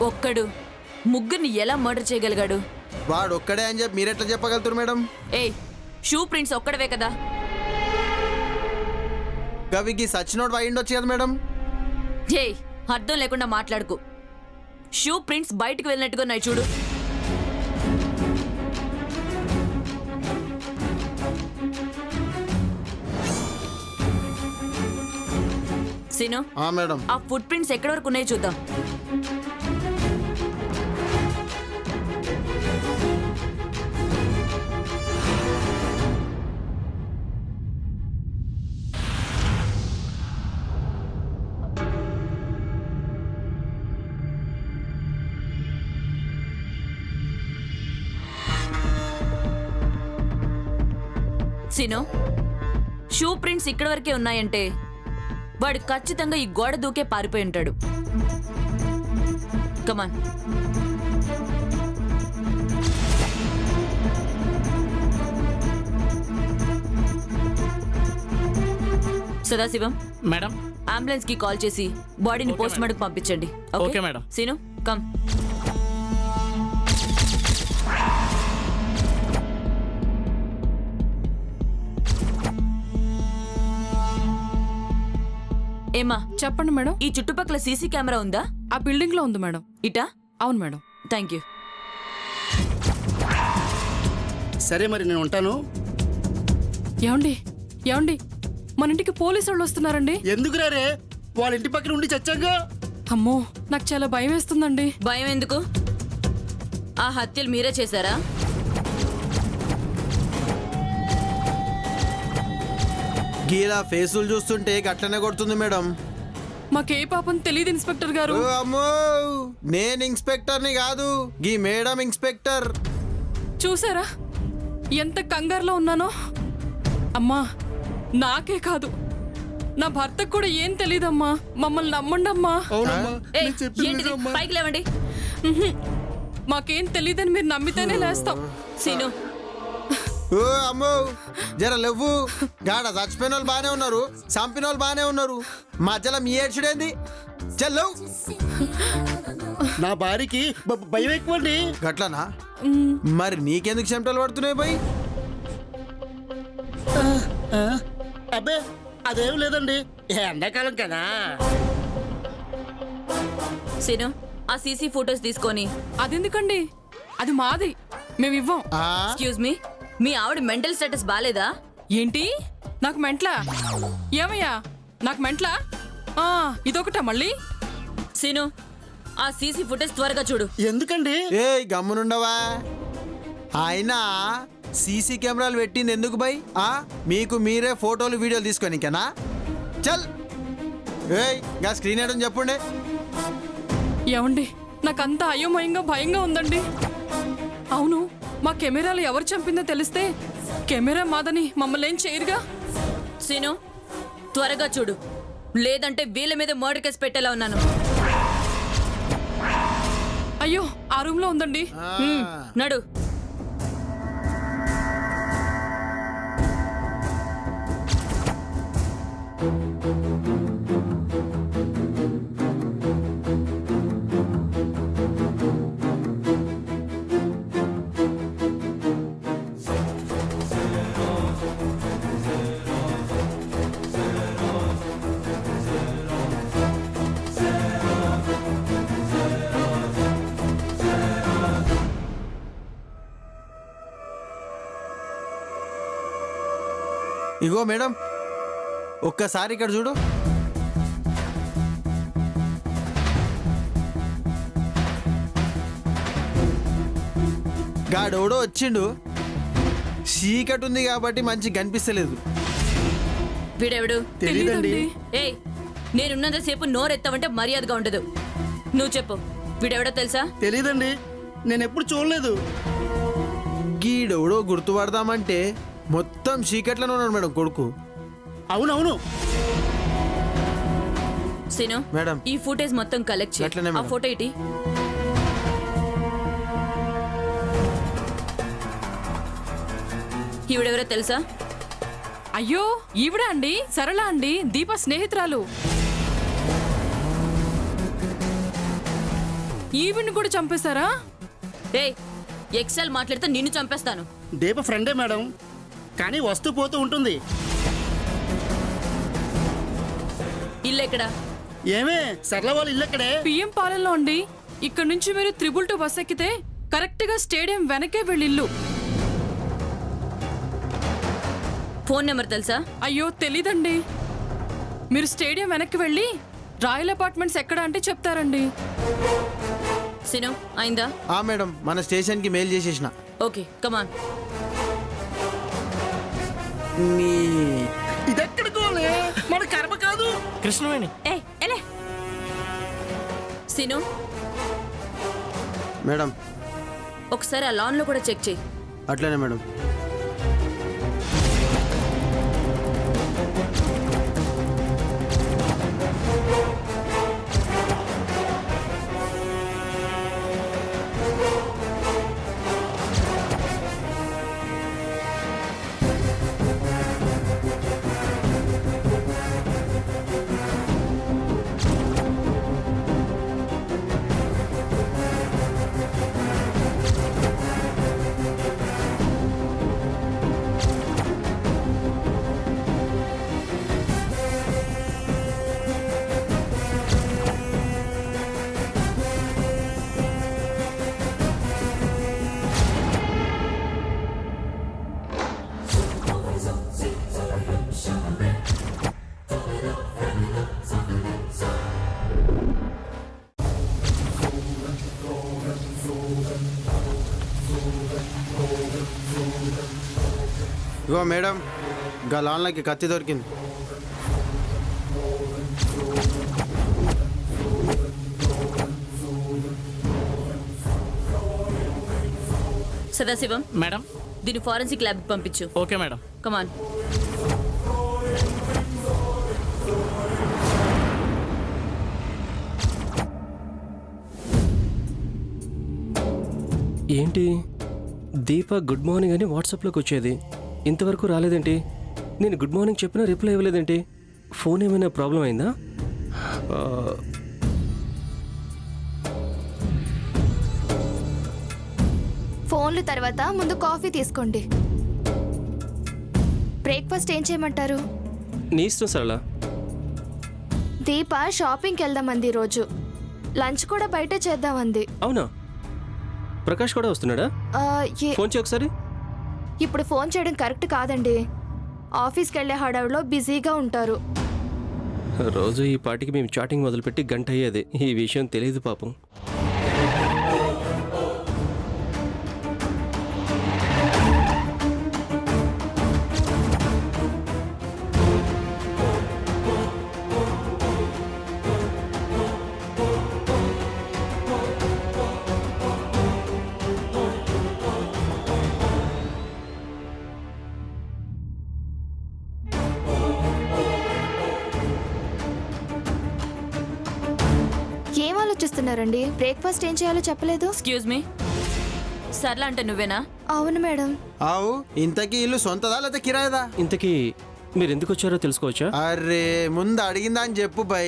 ఒక్కడు ముగ్గురిని ఎలా మర్డర్ చేయగలిగాడు? వాడు ఒక్కడే అని చెప్పి మీరెట్లా చెప్పగలుగుతారు మేడం? ఏయ్, షూ ప్రింట్స్ ఒక్కడవే కదా? గవికి సచ్చినోడు అయ్యిండొచ్చు కదా మేడం? ఏయ్, అర్థం లేకుండా మాట్లాడుకు. షూ ప్రింట్స్ బయటకు వెళ్ళినట్టుగా ఉన్నాయి చూడు. సీను, మేడం ఆ ఫుట్ ప్రింట్స్ ఎక్కడి వరకు ఉన్నాయో చూద్దాం. సీను, షూ ప్రింట్స్ ఇక్కడి వరకే ఉన్నాయంటే వాడు ఖచ్చితంగా ఈ గోడ దూకే పారిపోయి ఉంటాడు. కమాన్. సదాశివం మేడం, అంబులెన్స్ కి కాల్ చేసి బాడీని పోస్ట్ మార్టం పంపించండి. Okay madam. సీను, కమ్. ఏమా చెప్పండి మేడం. ఈ చుట్టుపక్కల సీసీ కెమెరా ఉందా? ఆ బిల్డింగ్ లో ఉంది మేడం. ఇటా? అవును మేడం. Thank you. సరే మరి నేను ఉంటాను. ఏమండి ఏమండి, మన ఇంటికి పోలీసు వాళ్ళు వస్తున్నారండి. ఎందుకు రే? వాళ్ళ ఇంటి పక్కన ఉండి చచ్చాగా. అమ్మో, నాకు చాలా భయం వేస్తుందండి. భయం ఎందుకు? ఆ హత్యలు మీరే చేశారా? గీలా ఫేసులు చూస్తుంటే గట్లనే కొడుతుంది మేడం. మాకే పాపం తెలియదు ఇన్స్పెక్టర్ గారు. ఓ అమ్మో, నేను ఇన్స్పెక్టర్ని కాదు, గీ మేడం ఇన్స్పెక్టర్. చూసారా ఎంత కంగారులో ఉన్నానో? అమ్మా, నాకే కాదు నా భర్తకు కూడా ఏం తెలీదమ్మా. మమ్మల్ని నమ్మండి అమ్మా. అవునమ్మా, ఏయ్, నేను చెప్పింది ఏంటిది? నిజమమ్మా. పైకి లేవండి. మాకేం తెలీదని మీరు నమ్మితేనే లేస్తాం. సీను, ఓ అమ్మో, జర లేవు. గాడ చచ్చిపోయిన వాళ్ళు బానే ఉన్నారు, చంపిన వాళ్ళు బానే ఉన్నారు, మధ్యలో మీ ఏడ్చుడేంది? చెల్లవు. నా భార్యకి భయం ఎక్కువండి. గట్లనా? మరి నీకెందుకు చెమటలు పడుతున్నాయి పోయి? అబ్బే అదేం లేదండి, ఎండాకాలం కదా. సీను, ఆ సీసీ ఫోటోస్ తీసుకొని. అదెందుకండి? అది మాది, మేము ఇవ్వం. ఎక్స్క్యూజ్ మీ, మీ ఆవిడ మెంటల్ స్టేటస్ బాలేదా? ఏంటి? నాకు మెంట్లా? ఏమయ్యా, నాకు మెంట్లా? ఇదొకటా మళ్ళీ? సీను, ఆ సీసీ ఫుటేజ్ త్వరగా చూడు. ఎందుకండి? ఏ గమ్మునుండవా? ఆయన సీసీ కెమెరాలు పెట్టింది ఎందుకు బై? మీకు మీరే ఫోటోలు వీడియోలు తీసుకోనికేనా? చల్ ఏయ్, గా స్క్రీన్ వేయడం చెప్పండి. ఏమండి, నాకంతా అయోమయంగా భయంగా ఉందండి. అవును, మా కెమెరాలు ఎవరు చంపిందో తెలిస్తే కెమెరా మాదని మమ్మల్ని ఏం చేయరుగా. సీను, త్వరగా చూడు, లేదంటే వీళ్ళ మీద మర్డర్ కేసు పెట్టేలా ఉన్నాను. అయ్యో, ఆ రూమ్ లో ఉందండి. నడు. ఇగో మేడం, ఒక్కసారి ఇక్కడ చూడు. గాడోడో వచ్చిండు, చీకటి ఉంది కాబట్టి మంచి కనిపిస్తలేదు. వీడెవడు? తెలీదండి. ఏయ్, నేనున్నంతసేపు నోరెత్తావంటే మర్యాదగా ఉండదు. నువ్వు చెప్పు, వీడెవడో తెలుసా? తెలీదండి, నేను ఎప్పుడు చూడలేదు. గీడోడో గుర్తుపడదామంటే మొత్తం చీకట్లోనే ఉన్నాడు మేడం కొడుకు. అవునవును. సీను, మేడం, ఈ ఫుటేజ్ మొత్తం కలెక్ట్ చేయి. అట్లనే ఆ మేడం. ఫోటో ఇటీ. ఈవిడెవరో తెలుసా? అయ్యో, ఈవిడ అండి, సరళ అండి, దీప స్నేహితురాలు. ఈవిని కూడా చంపేశారా? ఏయ్ ఎక్సెల్ మాట్లాడితే నిన్ను చంపేస్తాను. దీప ఫ్రెండే మేడం, కానీ వస్తూ పోతూ ఉంటుంది. ఇల్లు ఎక్కడ? ఏమే సరళ వాళ్ళ ఇల్లు ఎక్కడే? పిఎం పాలెంలో అండి. ఇక్కడ నుంచి మీరు 222 బస్ ఎక్కితే కరెక్ట్ గా స్టేడియం వెనకే వెళ్ళిల్లు. ఫోన్ నెంబర్ తెలుసా? అయ్యో తెలీదండి. మీరు స్టేడియం వెనక్కి వెళ్ళి రాయల్ అపార్ట్మెంట్స్ ఎక్కడ అంటే చెప్తారండి. సిను అయిందా? మేడం మన స్టేషన్కి మెయిల్ చేసేసిన. Okay come on. నీ ఇదెక్కడికోలే, మన కర్మ కాదు. కృష్ణవేణి ఏ ఎలే సిను, మేడం ఒకసారి ఆ లాన్ లో కూడా చెక్ చేయి. అట్లనే మేడం. ఇగో మేడం, గా లాన్లకి కత్తి దొరికింది. సదాశివం మేడం. దీన్ని ఫారెన్సిక్ ల్యాబ్ పంపించు. Okay madam. కమాన్. ఏంటి దీప గుడ్ మార్నింగ్ అని వాట్సాప్లోకి వచ్చేది, ఇంతవరకు రాలేదేంటి? నేను గుడ్ మార్నింగ్ చెప్పినా రిప్లై ఇవ్వలేదేంటి? ఫోన్ ఏమైనా ప్రాబ్లం అయిందా? ఫోన్లు తర్వాత ముందు కాఫీ తీసుకోండి. బ్రేక్ఫాస్ట్ ఏం చేయమంటారు? నీ ఇష్టం సరళ. దీప షాపింగ్కి వెళ్దామంది ఈరోజు. లంచ్ కూడా బయటే చేద్దామంది. అవునా? ప్రకాష్ కూడా వస్తున్నాడా? ఆ, ఫోన్ చేయి ఒకసారి. ఇప్పుడు ఫోన్ చేయడం కరెక్ట్ కాదండి. ఆఫీస్కి వెళ్ళే హడావుడిలో బిజీగా ఉంటారు. రోజు ఈ పాటికి మేము చాటింగ్ మొదలుపెట్టి గంట అయ్యేది. ఈ విషయం తెలియదు పాపం. ఏం ఆలోచిస్తున్నారండి? బ్రేక్ఫాస్ట్ ఏం చేయాలో చెప్పలేదు. ఎక్స్క్యూజ్ మీ, సర్లా అంటే నువ్వేనా? అవును మేడం. ఆవు, ఇంతకీ ఇల్లు సొంతదా లేదా కిరాయిదా? ఇంతకీ మీరు ఎందుకు వచ్చారో తెలుసుకోవచ్చా? అరే ముందు అడిగిందా అని చెప్పు బై.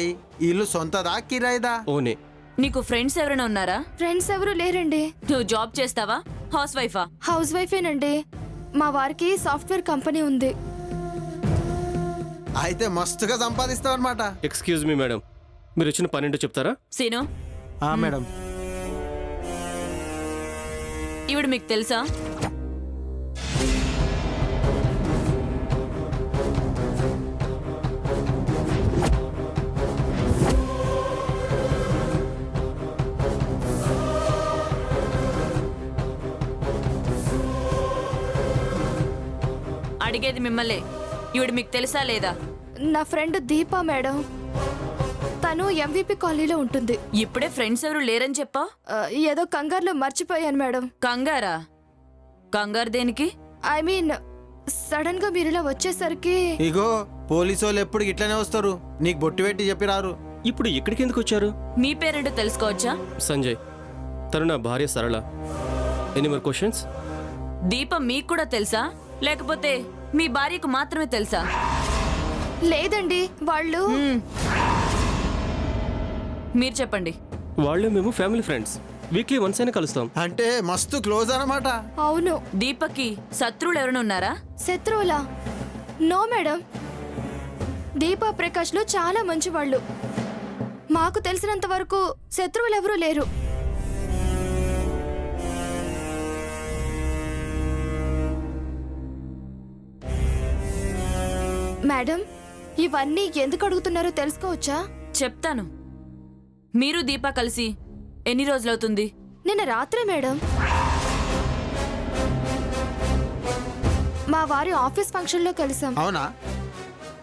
ఇల్లు సొంతదా కిరాయిదా? ఓనే. నీకు ఫ్రెండ్స్ ఎవరైనా ఉన్నారా? ఫ్రెండ్స్ ఎవరు లేరండి. నువ్వు జాబ్ చేస్తావా? హౌస్ వైఫా? హౌస్ వైఫేనండి. మా వారికి సాఫ్ట్వేర్ కంపెనీ ఉంది. అయితే మస్తుగా సంపాదిస్తావు అనమాట. ఎక్స్క్యూజ్ మీ మేడం, మీరు వచ్చిన పన్నెండు చెప్తారా? సీను, మేడం ఈవిడ మీకు తెలుసా? అడిగేది మిమ్మల్ని. ఈవిడ మీకు తెలుసా లేదా? నా ఫ్రెండ్ దీపా మేడం. తను ఎంవిపి కాలనీలో ఉంటుంది. ఇప్పుడే ఫ్రెండ్స్ ఎవరు లేరని చెప్పా? ఏదో కంగారులో మర్చిపోయాను మేడం. కంగారా? కంగారు దేనికి? ఐ మీన్ సడన్ గా మీరు ఇలా వచ్చేసరికి. ఇగో పోలీసు వాళ్ళు ఎప్పుడు ఇట్లనే వస్తారు, నీకు బొట్టు పెట్టి చెప్పి రారు. ఇప్పుడు ఇక్కడికి ఎందుకు వచ్చారు? మీ పేరేంటో తెలుసుకోవచ్చా? సంజయ్, తను నా భార్య సరళ. Any more questions? దీప మీకు కూడా తెలుసా, లేకపోతే మీ భార్యకు మాత్రమే తెలుసా? లేదండి, వాళ్ళు. మీరు చెప్పండి. వాళ్ళు మేము ఫ్యామిలీ ఫ్రెండ్స్, వీక్లీ వన్స్ అయినా కలుస్తాం. అంటే మస్తు క్లోజ్ అన్నమాట. అవును. దీపక్కి శత్రువులు ఎవరైనా ఉన్నారా? శత్రువులా? No madam. దీపా ప్రకాష్లు చాలా మంచివాళ్ళు. మాకు తెలిసినంత వరకు శత్రువులు ఎవరూ లేరు. మేడం, ఇవన్నీ ఎందుకు అడుగుతున్నారో తెలుసుకోవచ్చా? చెప్తాను. మీరు దీప కలిసి ఎన్ని రోజులవుతుంది? నిన్న రాత్రే మేడం. మా వారి ఆఫీస్ ఫంక్షన్లో కలిసాం. అవునా?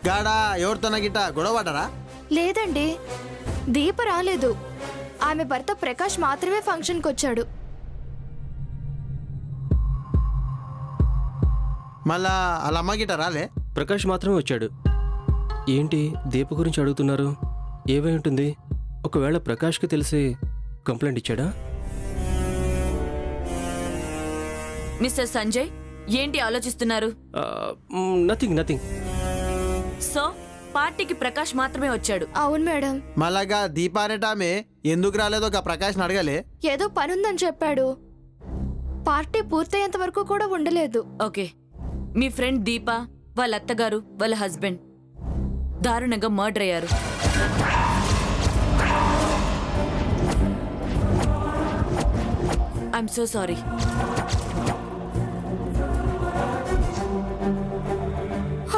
గాడా ఎవరితోన గిట్ట గొడవ పడ్డారా? లేదండి, దీప రాలేదు. ఆమె భర్త ప్రకాష్ మాత్రమే ఫంక్షన్కి వచ్చాడు. మళ్ళా వాళ్ళ అమ్మ గిట్ట రాలే? ప్రకాష్ మాత్రమే వచ్చాడు. ఏంటి దీప గురించి అడుగుతున్నారు? ఏమై ఉంటుంది? ఒకవేళ ప్రకాష్కి తెలిసి కంప్లైంట్ ఇచ్చాడా? మిస్టర్ సంజయ్, ఏంటి ఆలోచిస్తున్నారు? నథింగ్. సో పార్టీకి ప్రకాష్ మాత్రమే వచ్చాడు. అవును మేడం. మళ్ళాగా దీప అనేట ఆమె ఎందుకు రాలేదో ఒక ప్రకాష్ని అడగలే? ఏదో పనుందని చెప్పాడు. పార్టీ పూర్తయ్యేంత వరకు కూడా ఉండలేదు. ఓకే, మీ ఫ్రెండ్ దీప, వాళ్ళ అత్తగారు, వాళ్ళ హస్బెండ్ దారుణంగా మర్డర్ అయ్యారు. I'm so sorry.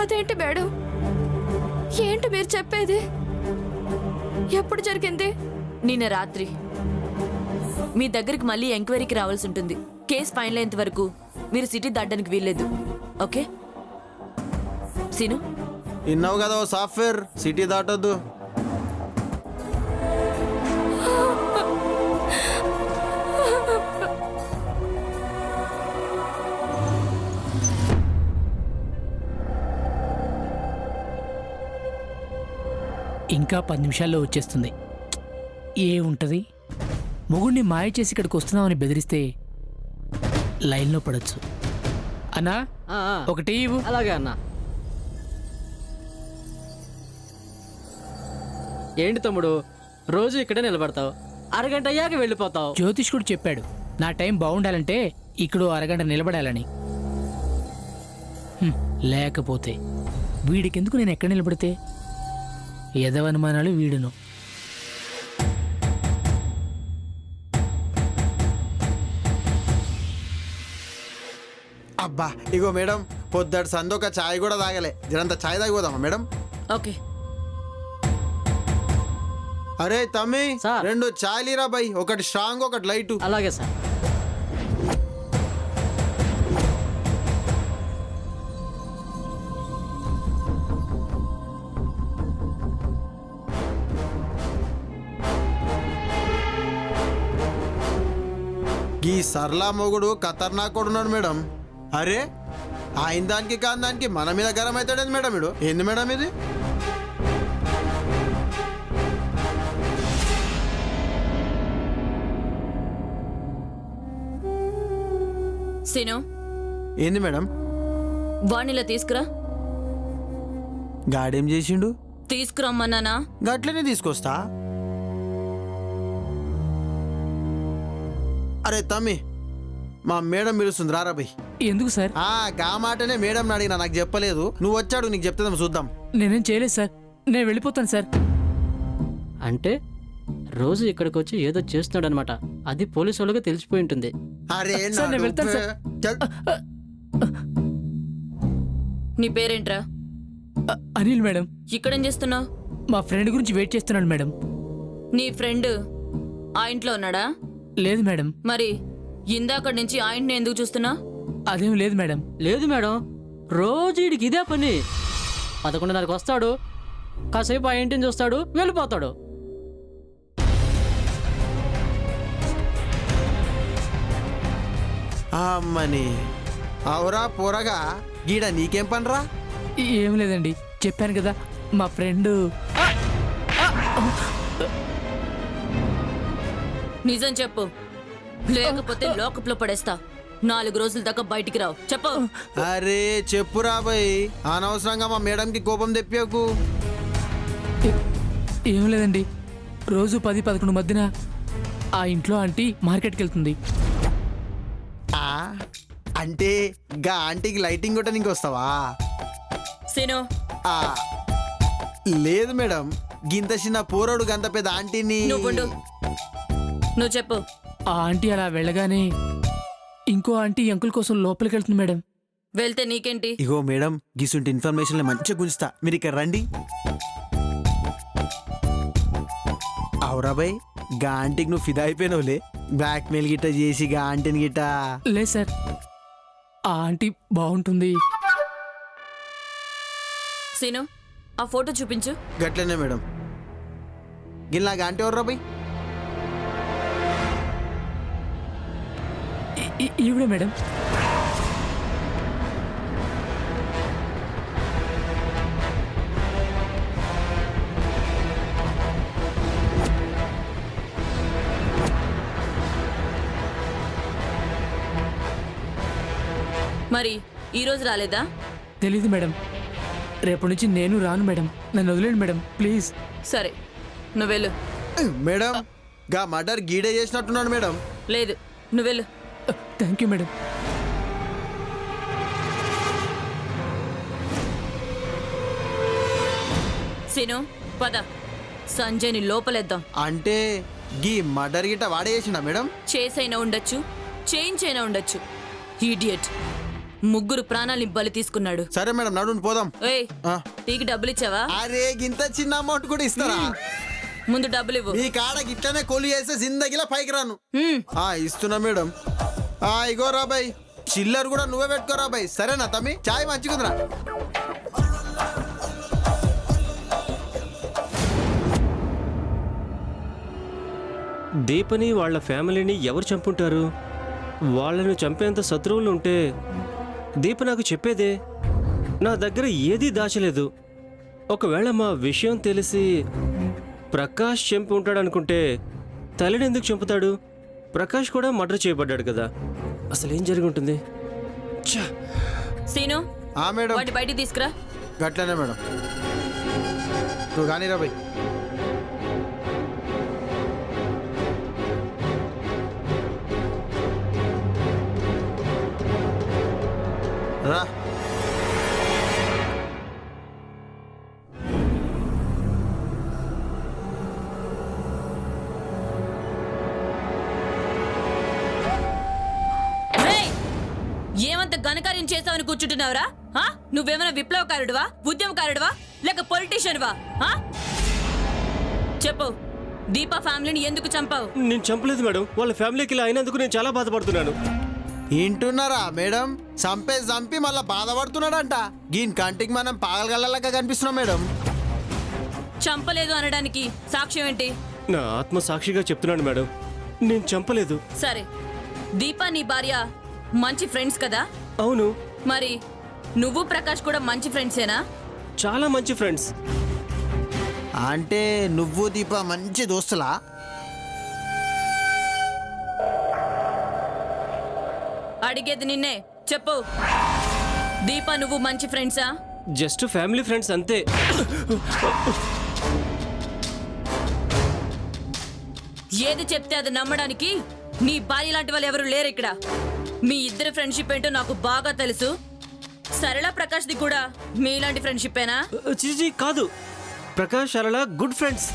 అదేంటి మేడం? ఏంటి మీరు చెప్పేది? ఎప్పుడు జరిగింది? నిన్న రాత్రి. మీ దగ్గరికి మళ్ళీ ఎంక్వైరీకి రావాల్సి ఉంటుంది. కేసు ఫైనల్ అయ్యేంత వరకు మీరు సిటీ దాటడానికి వీల్లేదు. ఓకే సీను? విన్నావు కదా ఓ సాఫ్ట్వేర్, సిటీ దాటొద్దు. ఇంకా 10 నిమిషాల్లో వచ్చేస్తుంది. ఏ ఉంటుంది? మొగుడిని మాయ చేసి ఇక్కడికి వస్తున్నామని బెదిరిస్తే లైన్లో పడొచ్చు. అన్నా ఒకటి ఇవ్వు. అలాగే అన్న. ఏంటి తమ్ముడు, రోజు ఇక్కడే నిలబడతావు, అరగంట అయ్యాక వెళ్ళిపోతావు. జ్యోతిష్కుడు చెప్పాడు నా టైం బాగుండాలంటే ఇక్కడ అరగంట నిలబడాలని. లేకపోతే వీడికెందుకు నేను ఎక్కడ నిలబడితే? ఎదవనుమానాలు వీడును. అబ్బా ఇగో మేడం, పొద్దుటి సందు ఒక ఛాయ్ కూడా తాగలే. జరంత ఛాయ్ తాగిపోదామా మేడం? ఓకే. అరే తమ్మి, సార్. 2 ఛాయలీరా బై, ఒకటి స్ట్రాంగ్ ఒకటి లైట్. అలాగే సార్. ఈ సర్లా మొగుడు ఖతర్నాక్ కూడా ఉన్నాడు మేడం. అరే ఆయన దానికి కాని దానికి మన మీద గరం అవుతాడేంది మేడం? ఇడు ఏంది మేడం ఇది? సీను, ఏంది మేడం? వాణిలా తీసుకురా. గాడేం చేసిండు? తీసుకురమ్మన్నానా? గట్లనే తీసుకొస్తా. అరే తమ్మి, మా మేడం పిలుస్తుంది, రారా బై. ఎందుకు సార్? గా మాటనే మేడం అడిగినా, నాకు చెప్పలేదు. నువ్వు వచ్చాడు, నీకు చెప్తాం చూద్దాం. నేనేం చేయలేదు సార్, నేను వెళ్ళిపోతాను సార్. అంటే రోజు ఇక్కడికి వచ్చి ఏదో చేస్తున్నాడు అనమాట. అది పోలీసు వాళ్ళకి తెలిసిపోయి ఉంటుంది. అరే సార్, నేను వెళ్తాను సార్. చల్. నీ పేరేంట్రా? అనిల్ మేడం. ఇక్కడేం చేస్తున్నావు? మా ఫ్రెండ్ గురించి వెయిట్ చేస్తున్నాను మేడం. నీ ఫ్రెండ్ ఆ ఇంట్లో ఉన్నాడా? లేదు మేడం. మరి ఇందాక నుంచి ఆ ఇంటిని ఎందుకు చూస్తున్నా? అదేం లేదు మేడం. లేదు మేడం, రోజు వీడికి ఇదే పని. 11:30కి వస్తాడు, కాసేపు ఆ ఇంటిని చూస్తాడు, వెళ్ళిపోతాడు. అమ్మని అవురా పోరగా, గీడ నీకేం పనిరా? ఏం లేదండి, చెప్పాను కదా మా ఫ్రెండ్. నిజం చెప్పు, లేకపోతే లోకప్లో పడేస్తా. 4 రోజుల దాకా బయటికి రావు. చెప్పు. అరే చెప్పురా బై, అనవసరంగా మా మేడంకి కోపం తెప్పాకు. ఏం లేదండి, రోజు 10-11 మధ్యన ఆ ఇంట్లో ఆంటీ మార్కెట్కి వెళ్తుంది. ఆ, అంటే గా ఆంటీకి లైటింగ్ కొట్ట నీకు వస్తావా? సీను ఆ, లేదు మేడం, గింత చిన్న పోరోడు గంత పెద్ద ఆంటీని. నువ్వుండు. నువ్వు చెప్పు. ఆ ఆంటీ అలా వెళ్ళగానే ఇంకో ఆంటీ ఈ అంకుల్ కోసం లోపలికి వెళ్తుంది మేడం. వెళ్తే నీకేంటి? ఇగో మేడం, గిసుంటి ఇన్ఫర్మేషన్ మంచిగా గుంచుతా, మీరు ఇక్కడ రండి. అవురాబాయ్, గా ఆంటీకి నువ్వు ఫిదా అయిపోయినావులే, బ్లాక్ మెయిల్ గిట్ట చేసి గా ఆంటీని గిట్ట. లేదు సార్, ఆ ఆంటీ బాగుంటుంది. సీను ఆ ఫోటో చూపించు. గట్లనే మేడం. గిల్లాగా ఆంటీ ఎవరు రాబాయ్? ఈవిడే మేడం. మరి ఈ రోజు రాలేదా? తెలీదు మేడం, రేపటి నుంచి నేను రాను మేడం, నన్ను వదిలేండి మేడం ప్లీజ్. సరే నువ్వు వెళ్ళు. మేడం, గా మర్డర్ గీడే చేసినట్టున్నాడు మేడం. లేదు నువ్వు వెళ్ళు. Thank you madam. సీను పద, సంజయ్ని లోపలేద్దాం. అంటే గీ మర్డర్ గిట్ట వాడే చేసిండా మేడం? చేసైనా ఉండొచ్చు, చేయించైనా ఉండొచ్చు. ఈడియట్, ముగ్గురు ప్రాణాల్ని బలి తీసుకున్నాడు. సరే మేడం, నడుండి పోదాం. ఏయ్ ఆ. టీకి డబ్బులు ఇచ్చావా? అరే, గింత చిన్న అమౌంట్ కూడా ఇస్తారా? ముందు డబ్బులు ఇవ్వు. మీ కాడ గిట్లనే కొలు చేస్తే జిందగీలా పైకి రాను. హ్మ్. ఇస్తున్నా మేడం. ఇగో రాబాయ్, చిల్లర్ కూడా నువ్వే పెట్టుకో రాబాయ్. సరేనా తమ్మి? చాయ్ మంచిగుందిరా. దీపని వాళ్ళ ఫ్యామిలీని ఎవరు చంపుంటారు? వాళ్ళను చంపేంత శత్రువులు ఉంటే దీప నాకు చెప్పేదే. నా దగ్గర ఏదీ దాచలేదు. ఒకవేళ మా విషయం తెలిసి ప్రకాష్ చంపి ఉంటాడు అనుకుంటే తల్లిని ఎందుకు చంపుతాడు? ప్రకాష్ కూడా మర్డర్ చేయబడ్డాడు కదా, అసలు ఏం జరిగి ఉంటుంది? ఛ! సీను మేడం, వాటి బయటికి తీసుకురా. గట్లనే మేడం. నువ్వు కానీ రాబాయ్. రా. ఏయ్! ఏమంత ఘనకార్యం చేసావని కూర్చుంటున్నావురా? నువ్వేమైనా విప్లవకారుడువా, ఉద్యమకారుడువా, లేక పొలిటీషియన్వా? చెప్పు, దీపా ఫ్యామిలీని ఎందుకు చంపావు? నేను చంపలేదు మేడం. వాళ్ళ ఫ్యామిలీకి ఇలా అయినందుకు నేను చాలా బాధపడుతున్నాను. వింటున్నారా మేడం? చంపి మళ్ళా బాధపడుతున్నాడంట. గీన్ కంటికి మనం పాగలగల్లలాగా కనిపిస్తున్నాం మేడం. చంపలేదు అనడానికి సాక్ష్యం ఏంటి? నా ఆత్మ సాక్షిగా చెప్తున్నాను మేడం, నేను చంపలేదు. సరే, దీపా నీ భార్య మంచి ఫ్రెండ్స్ కదా? అవును, మరి నువ్వు ప్రకాష్ కూడా మంచి ఫ్రెండ్సేనా? చాలా మంచి ఫ్రెండ్స్. అంటే నువ్వు దీప మంచి దోస్తులా? అడిగేది నిన్నే, చెప్పు. దీపా నువ్వు మంచి ఫ్రెండ్సా? జస్ట్ ఫ్యామిలీ ఫ్రెండ్స్ అంతే. ఏది చెప్తే అది నమ్మడానికి నీ భార్య లాంటి వాళ్ళు ఎవరు లేరు ఇక్కడ. మీ ఇద్దరి ఫ్రెండ్షిప్ ఏంటో నాకు బాగా తెలుసు. సరళ ప్రకాష్ది కూడా మీలాంటి ఫ్రెండ్షిప్పేనా? చిచి కాదు, ప్రకాష్ సరళ గుడ్ ఫ్రెండ్స్.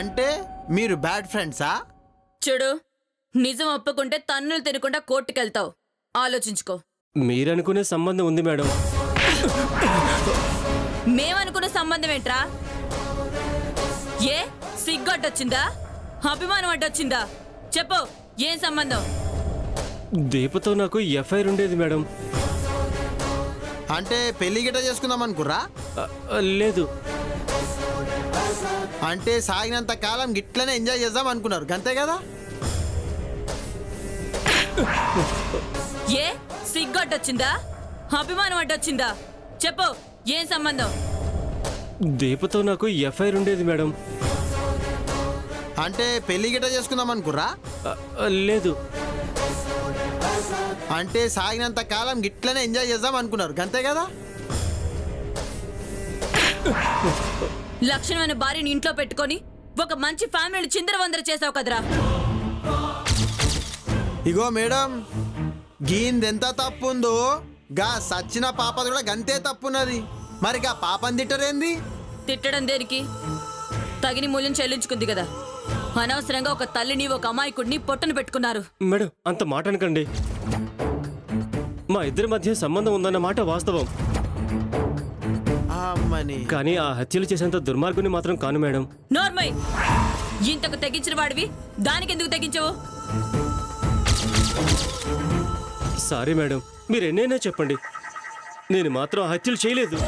అంటే మీరు బ్యాడ్ ఫ్రెండ్సా? చూడు, నిజం ఒప్పుకుంటే తన్నులు తినకుండా కోర్టుకెళ్తావు. ఆలోచించుకో. మీరనుకునే సంబంధం ఉంది మేడం. మేమనుకున్న సంబంధం ఏంట్రా? ఏ సిగ్గు అడ్డొచ్చిందా? అభిమానం అడ్డొచ్చిందా? చెప్పు, ఏం సంబంధం? దీపతో నాకు ఎఫ్ఐఆర్ ఉండేది మేడం. అంటే పెళ్లి గిట్ట చేసుకుందాం అనుకుర్రా? లేదు, అంటే సాగినంత కాలం గిట్లనే ఎంజాయ్ చేద్దాం అనుకున్నారు, గంతే కదా? ఏ సిగ్గు అడ్డొచ్చిందా? అభిమానం అడ్డొచ్చిందా? చెప్పు, ఏం సంబంధం? దీపతో నాకు ఎఫ్ఐఆర్ ఉండేది మేడం. అంటే పెళ్లి గిట్ట చేసుకుందాం అనుకుర్రా? లేదు, అంటే సాగినంత కాలం గిట్లనే ఎంజాయ్ చేద్దాం అనుకున్నారు, గంతే కదా? లక్షణమైన భార్యని ఇంట్లో పెట్టుకొని ఒక మంచి ఫ్యామిలీని చిందరవందర చేసావు కదరా. ఇగో మేడం, గీందెంత తప్పు ఉందో గా సచ్చిన పాపది కూడా గంతే తప్పున్నది. మరి గా పాపని తిట్టరేంది? తిట్టడం దేనికి? తగిన మూల్యం చెల్లించుకుంది కదా. అనవసరంగా ఒక తల్లిని ఒక అమాయకుడిని పొట్టను పెట్టుకున్నారు. మేడం అంత మాట అనకండి. మా ఇద్దరి మధ్య సంబంధం ఉందన్న మాట వాస్తవం. అమ్మని కానీ ఆ హత్యలు చేసేంత దుర్మార్గుని మాత్రం కాను మేడం. నోర్మై, ఇంతకు తెగించిన వాడివి దానికి ఎందుకు తెగించవు? సారీ మేడం, మీరు ఎన్నైనా చెప్పండి, నేను మాత్రం హత్యలు చేయలేదు.